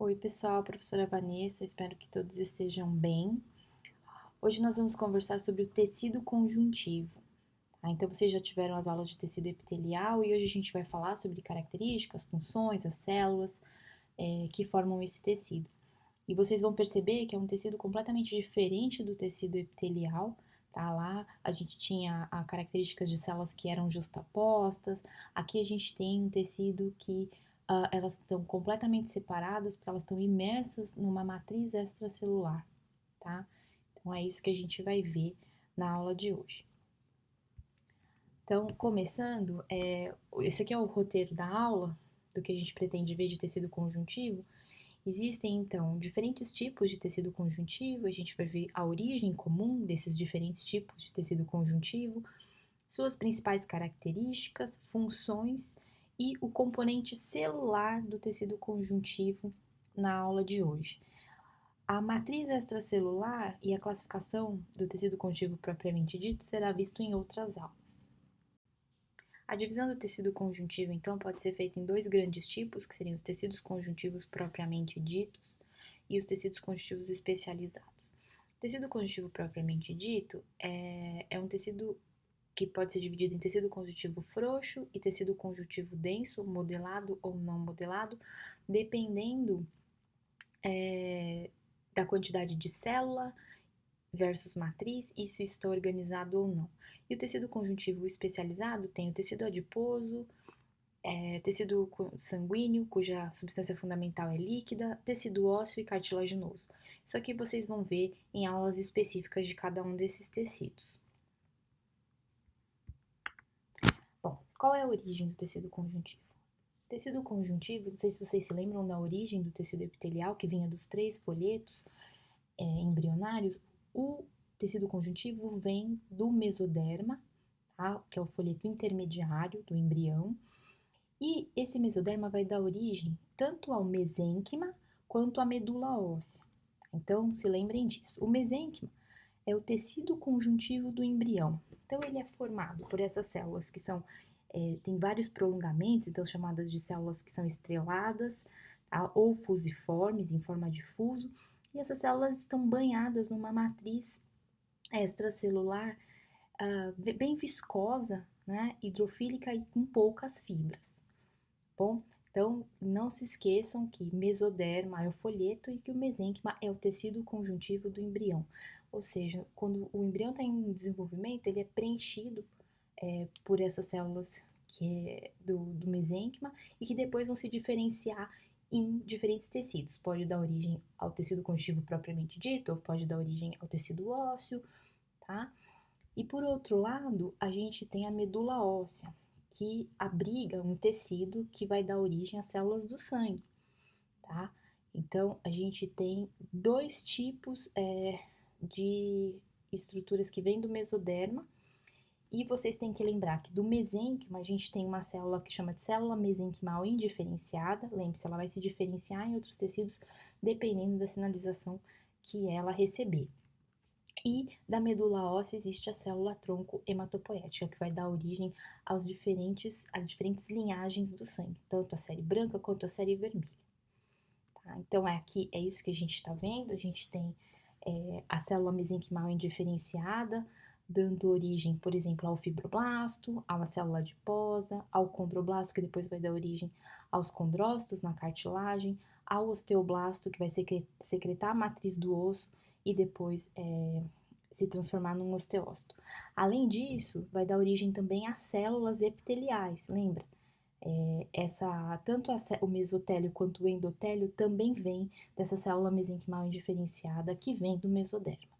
Oi, pessoal, professora Vanessa, espero que todos estejam bem. Hoje nós vamos conversar sobre o tecido conjuntivo. Tá? Então, vocês já tiveram as aulas de tecido epitelial e hoje a gente vai falar sobre características, funções, as células que formam esse tecido. E vocês vão perceber que é um tecido completamente diferente do tecido epitelial. Tá? Lá a gente tinha características de células que eram justapostas, aqui a gente tem um tecido que elas estão completamente separadas porque elas estão imersas numa matriz extracelular, tá? Então é isso que a gente vai ver na aula de hoje. Então, começando, esse aqui é o roteiro da aula, do que a gente pretende ver de tecido conjuntivo. Existem, então, diferentes tipos de tecido conjuntivo, a gente vai ver a origem comum desses diferentes tipos de tecido conjuntivo, suas principais características, funções e o componente celular do tecido conjuntivo na aula de hoje. A matriz extracelular e a classificação do tecido conjuntivo propriamente dito será visto em outras aulas. A divisão do tecido conjuntivo, então, pode ser feita em dois grandes tipos, que seriam os tecidos conjuntivos propriamente ditos e os tecidos conjuntivos especializados. O tecido conjuntivo propriamente dito é um tecido que pode ser dividido em tecido conjuntivo frouxo e tecido conjuntivo denso, modelado ou não modelado, dependendo da quantidade de célula versus matriz e se está organizado ou não. E o tecido conjuntivo especializado tem o tecido adiposo, tecido sanguíneo, cuja substância fundamental é líquida, tecido ósseo e cartilaginoso. Isso aqui vocês vão ver em aulas específicas de cada um desses tecidos. Bom, qual é a origem do tecido conjuntivo? O tecido conjuntivo, não sei se vocês se lembram da origem do tecido epitelial, que vinha dos 3 folhetos embrionários. O tecido conjuntivo vem do mesoderma, tá? Que é o folheto intermediário do embrião, e esse mesoderma vai dar origem tanto ao mesênquima quanto à medula óssea. Então, se lembrem disso. O mesênquima é o tecido conjuntivo do embrião. Então, ele é formado por essas células que são, tem vários prolongamentos, então chamadas de células que são estreladas, tá? Ou fusiformes, em forma de fuso, e essas células estão banhadas numa matriz extracelular bem viscosa, né? Hidrofílica e com poucas fibras. Bom, então não se esqueçam que mesoderma é o folheto e que o mesênquima é o tecido conjuntivo do embrião. Ou seja, quando o embrião está em desenvolvimento, ele é preenchido por essas células que é do mesênquima e que depois vão se diferenciar em diferentes tecidos. Pode dar origem ao tecido conjuntivo propriamente dito, ou pode dar origem ao tecido ósseo, tá? E por outro lado, a gente tem a medula óssea, que abriga um tecido que vai dar origem às células do sangue, tá? Então, a gente tem dois tipos de estruturas que vêm do mesoderma, e vocês têm que lembrar que do mesênquima a gente tem uma célula que chama de célula mesenquimal indiferenciada. Lembre-se, ela vai se diferenciar em outros tecidos dependendo da sinalização que ela receber. E da medula óssea existe a célula tronco hematopoética, que vai dar origem às diferentes linhagens do sangue, tanto a série branca quanto a série vermelha. Tá? Então, aqui é isso que a gente está vendo. A gente tem a célula mesenquimal indiferenciada, dando origem, por exemplo, ao fibroblasto, a uma célula adiposa, ao condroblasto, que depois vai dar origem aos condrócitos na cartilagem, ao osteoblasto, que vai secretar a matriz do osso e depois se transformar num osteócito. Além disso, vai dar origem também às células epiteliais, lembra? Tanto o mesotélio quanto o endotélio também vem dessa célula mesenquimal indiferenciada que vem do mesoderma.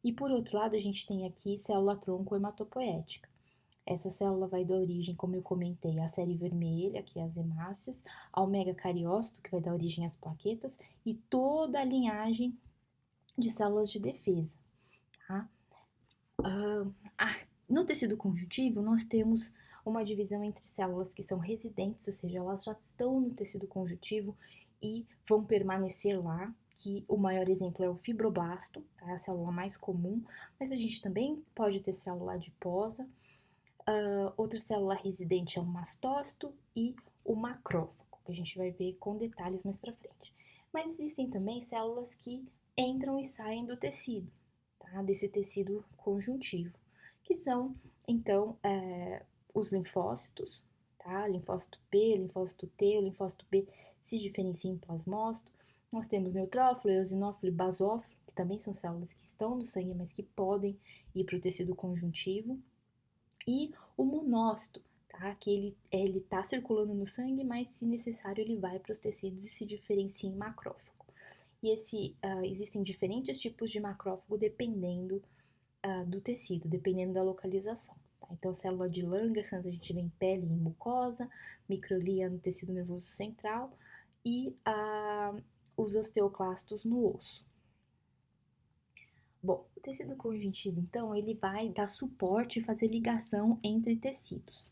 E por outro lado, a gente tem aqui célula tronco hematopoética. Essa célula vai dar origem, como eu comentei, à série vermelha, que é as hemácias, ao megacariócito, que vai dar origem às plaquetas, e toda a linhagem de células de defesa. Tá? No tecido conjuntivo, nós temos uma divisão entre células que são residentes, ou seja, elas já estão no tecido conjuntivo e vão permanecer lá, que o maior exemplo é o fibroblasto, tá? A célula mais comum, mas a gente também pode ter célula adiposa. Outra célula residente é o mastócito e o macrófago, que a gente vai ver com detalhes mais pra frente. Mas existem também células que entram e saem do tecido, tá? Desse tecido conjuntivo, que são, então, os linfócitos, tá? Linfócito P, linfócito T, o linfócito B se diferencia em plasmócito. Nós temos neutrófilo, eosinófilo e basófilo, que também são células que estão no sangue, mas que podem ir para o tecido conjuntivo. E o monócito, tá? Que ele tá circulando no sangue, mas se necessário ele vai para os tecidos e se diferencia em macrófago. E existem diferentes tipos de macrófago dependendo do tecido, dependendo da localização. Tá? Então, célula de Langerhans a gente vê em pele e em mucosa, microlia no tecido nervoso central e os osteoclastos no osso. Bom, o tecido conjuntivo, então, ele vai dar suporte e fazer ligação entre tecidos.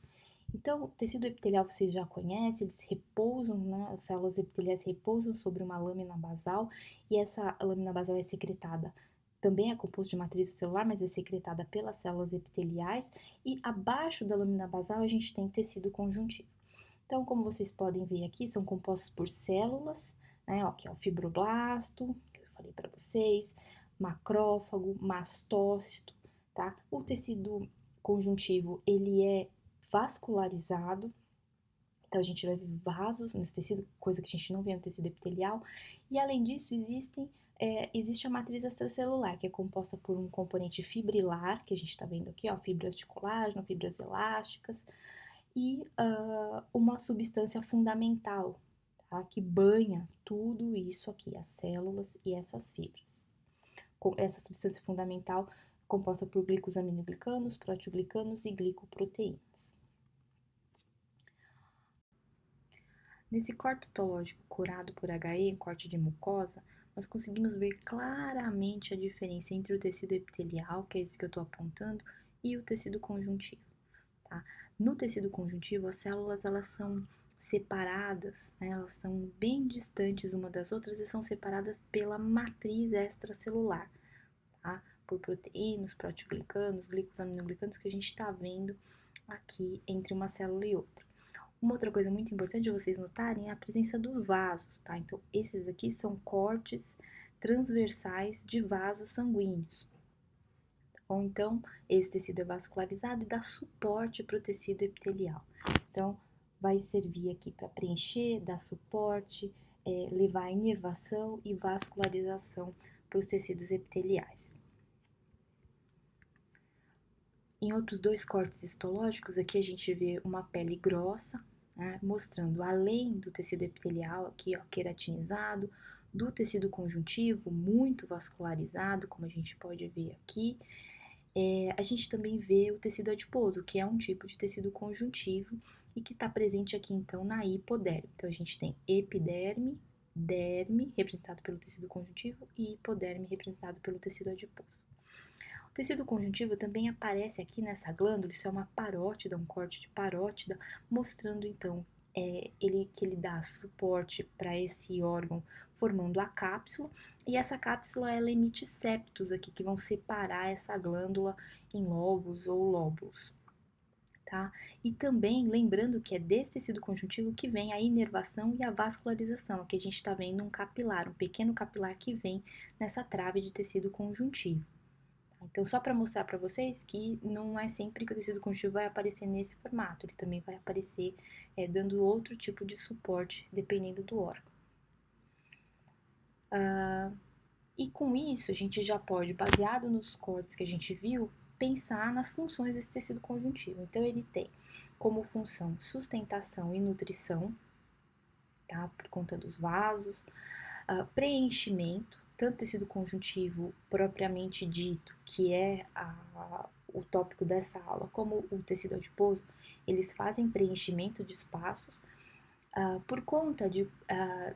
Então, o tecido epitelial vocês já conhecem, eles repousam, né? As células epiteliais repousam sobre uma lâmina basal e essa lâmina basal é secretada. Também é composto de matriz celular, mas é secretada pelas células epiteliais e abaixo da lâmina basal a gente tem tecido conjuntivo. Então, como vocês podem ver aqui, são compostos por células, né? Aqui é o fibroblasto, que eu falei para vocês, macrófago, mastócito, tá? O tecido conjuntivo, ele é vascularizado, então a gente vai ver vasos nesse tecido, coisa que a gente não vê no tecido epitelial, e além disso existe a matriz extracelular, que é composta por um componente fibrilar, que a gente está vendo aqui, ó, fibras de colágeno, fibras elásticas, e uma substância fundamental, tá, que banha tudo isso aqui, as células e essas fibras. Essa substância fundamental composta por glicosaminoglicanos, proteoglicanos e glicoproteínas. Nesse corte histológico curado por HE, corte de mucosa, nós conseguimos ver claramente a diferença entre o tecido epitelial, que é esse que eu estou apontando, e o tecido conjuntivo. Tá? No tecido conjuntivo, as células elas são separadas, né? Elas são bem distantes uma das outras e são separadas pela matriz extracelular, tá? Por proteínas, proteoglicanos, glicosaminoglicanos que a gente está vendo aqui entre uma célula e outra. Uma outra coisa muito importante vocês notarem é a presença dos vasos, tá? Então, esses aqui são cortes transversais de vasos sanguíneos. Ou então, esse tecido é vascularizado e dá suporte para o tecido epitelial. Então, vai servir aqui para preencher, dar suporte, levar a inervação e vascularização para os tecidos epiteliais. Em outros dois cortes histológicos, aqui a gente vê uma pele grossa, né, mostrando além do tecido epitelial, aqui ó, queratinizado, do tecido conjuntivo, muito vascularizado, como a gente pode ver aqui. A gente também vê o tecido adiposo, que é um tipo de tecido conjuntivo e que está presente aqui então na hipoderme. Então a gente tem epiderme, derme, representado pelo tecido conjuntivo, e hipoderme, representado pelo tecido adiposo. O tecido conjuntivo também aparece aqui nessa glândula, isso é uma parótida, um corte de parótida, mostrando então que ele dá suporte para esse órgão formando a cápsula, e essa cápsula ela emite septos aqui que vão separar essa glândula em lobos ou lóbulos. Tá? E também lembrando que é desse tecido conjuntivo que vem a inervação e a vascularização, que a gente está vendo um capilar, um pequeno capilar que vem nessa trave de tecido conjuntivo. Então, só para mostrar para vocês que não é sempre que o tecido conjuntivo vai aparecer nesse formato, ele também vai aparecer dando outro tipo de suporte, dependendo do órgão. E com isso, a gente já pode, baseado nos cortes que a gente viu, pensar nas funções desse tecido conjuntivo. Então, ele tem como função sustentação e nutrição, tá? Por conta dos vasos, preenchimento, tanto tecido conjuntivo propriamente dito, que é o tópico dessa aula, como o tecido adiposo, eles fazem preenchimento de espaços. Por conta de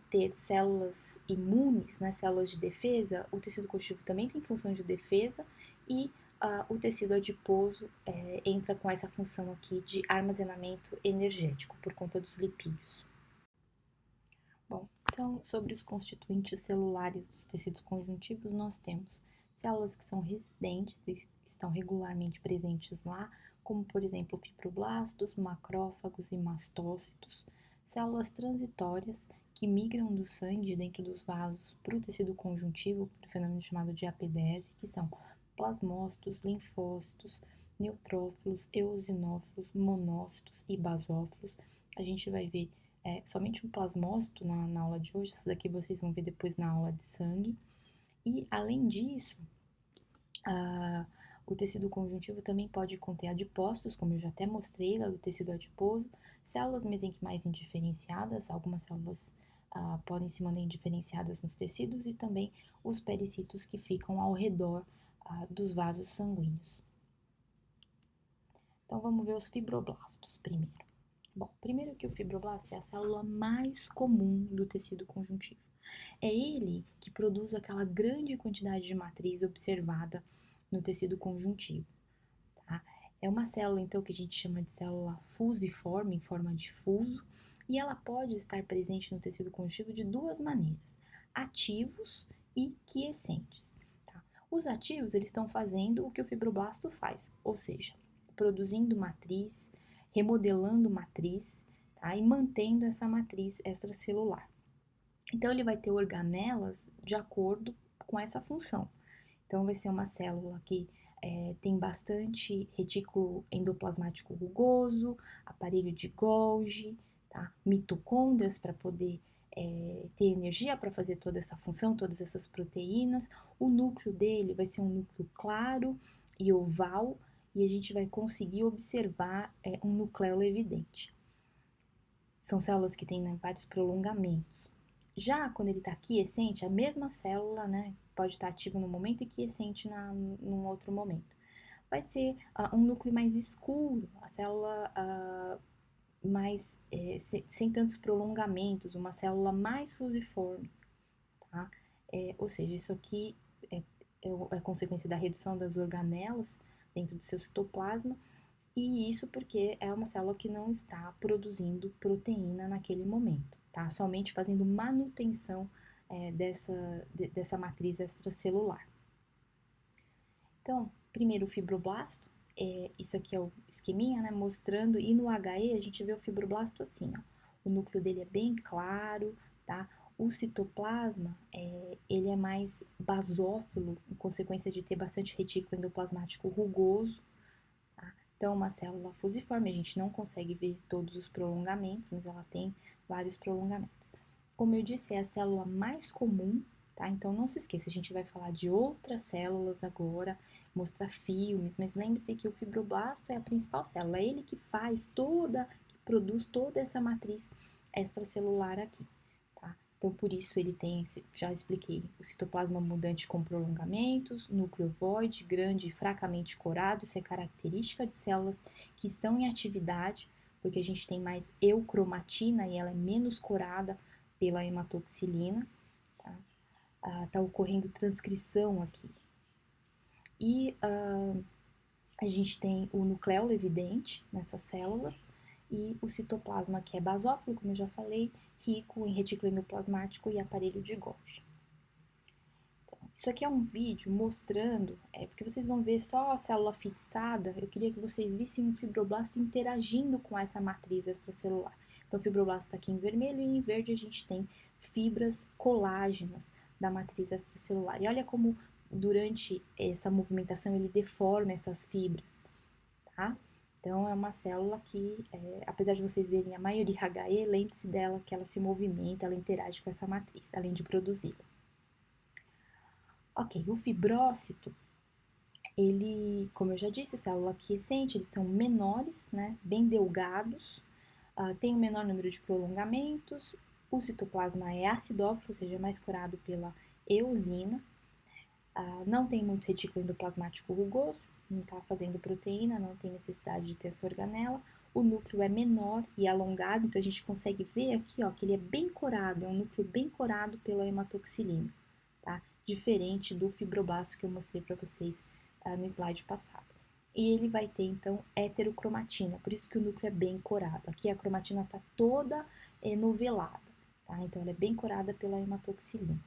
ter células imunes, né, células de defesa, o tecido conjuntivo também tem função de defesa e o tecido adiposo entra com essa função aqui de armazenamento energético por conta dos lipídios. Bom, então, sobre os constituintes celulares dos tecidos conjuntivos, nós temos células que são residentes e que estão regularmente presentes lá, como, por exemplo, fibroblastos, macrófagos e mastócitos, células transitórias, que migram do sangue dentro dos vasos para o tecido conjuntivo, por um fenômeno chamado de apedese, que são plasmócitos, linfócitos, neutrófilos, eosinófilos, monócitos e basófilos. A gente vai ver somente um plasmócito na aula de hoje, isso daqui vocês vão ver depois na aula de sangue. E, além disso, o tecido conjuntivo também pode conter adipócitos, como eu já até mostrei lá do tecido adiposo, células mesenquimais indiferenciadas, algumas células podem se manter indiferenciadas nos tecidos, e também os pericitos que ficam ao redor dos vasos sanguíneos. Então, vamos ver os fibroblastos primeiro. Bom, primeiro que o fibroblasto é a célula mais comum do tecido conjuntivo. É ele que produz aquela grande quantidade de matriz observada no tecido conjuntivo. Tá? É uma célula, então, que a gente chama de célula fusiforme, em forma de fuso, e ela pode estar presente no tecido conjuntivo de duas maneiras, ativos e quiescentes. Tá? Os ativos, eles estão fazendo o que o fibroblasto faz, ou seja, produzindo matriz, remodelando matriz, tá? E mantendo essa matriz extracelular. Então, ele vai ter organelas de acordo com essa função. Então, vai ser uma célula que tem bastante retículo endoplasmático rugoso, aparelho de Golgi, tá? Mitocôndrias para poder ter energia para fazer toda essa função, todas essas proteínas. O núcleo dele vai ser um núcleo claro e oval, e a gente vai conseguir observar um nucleolo evidente. São células que têm, né, vários prolongamentos. Já quando ele está quiescente, a mesma célula, né, pode estar ativa no momento e quiescente num outro momento. Vai ser um núcleo mais escuro, a célula mais sem tantos prolongamentos, uma célula mais fusiforme, tá? Ou seja, isso aqui é consequência da redução das organelas dentro do seu citoplasma, e isso porque é uma célula que não está produzindo proteína naquele momento, tá? Somente fazendo manutenção dessa matriz extracelular. Então, primeiro o fibroblasto, isso aqui é o esqueminha, né, mostrando, e no HE a gente vê o fibroblasto assim, ó. O núcleo dele é bem claro, tá? O citoplasma, ele é mais basófilo, em consequência de ter bastante retículo endoplasmático rugoso, tá? Então, uma célula fusiforme, a gente não consegue ver todos os prolongamentos, mas ela tem vários prolongamentos. Como eu disse, é a célula mais comum, tá? Então, não se esqueça, a gente vai falar de outras células agora, mostrar filmes, mas lembre-se que o fibroblasto é a principal célula, é ele que que produz toda essa matriz extracelular aqui, tá? Então, por isso ele tem, já expliquei, o citoplasma mudante com prolongamentos, núcleo ovoide, grande e fracamente corado, isso é característica de células que estão em atividade, porque a gente tem mais eucromatina e ela é menos corada pela hematoxilina, tá? Tá ocorrendo transcrição aqui. E a gente tem o nucleolo evidente nessas células e o citoplasma, que é basófilo, como eu já falei, rico em retículo endoplasmático e aparelho de Golgi. Então, isso aqui é um vídeo mostrando, porque vocês vão ver só a célula fixada, eu queria que vocês vissem o fibroblasto interagindo com essa matriz extracelular. Então, o fibroblasto está aqui em vermelho e em verde a gente tem fibras colágenas da matriz extracelular. E olha como durante essa movimentação ele deforma essas fibras, tá? Então, é uma célula que, apesar de vocês verem a maioria HE, lembre-se dela que ela se movimenta, ela interage com essa matriz, além de produzi-la. Ok, o fibrócito, ele, como eu já disse, célula quiescente, eles são menores, né, bem delgados, tem um menor número de prolongamentos, o citoplasma é acidófilo, ou seja, é mais curado pela eosina, não tem muito retículo endoplasmático rugoso, não está fazendo proteína, não tem necessidade de ter essa organela, o núcleo é menor e alongado, então a gente consegue ver aqui, ó, que ele é bem corado, é um núcleo bem corado pela hematoxilina, tá? Diferente do fibroblasto que eu mostrei para vocês no slide passado. E ele vai ter, então, heterocromatina, por isso que o núcleo é bem corado. Aqui a cromatina está toda novelada, tá? Então ela é bem corada pela hematoxilina.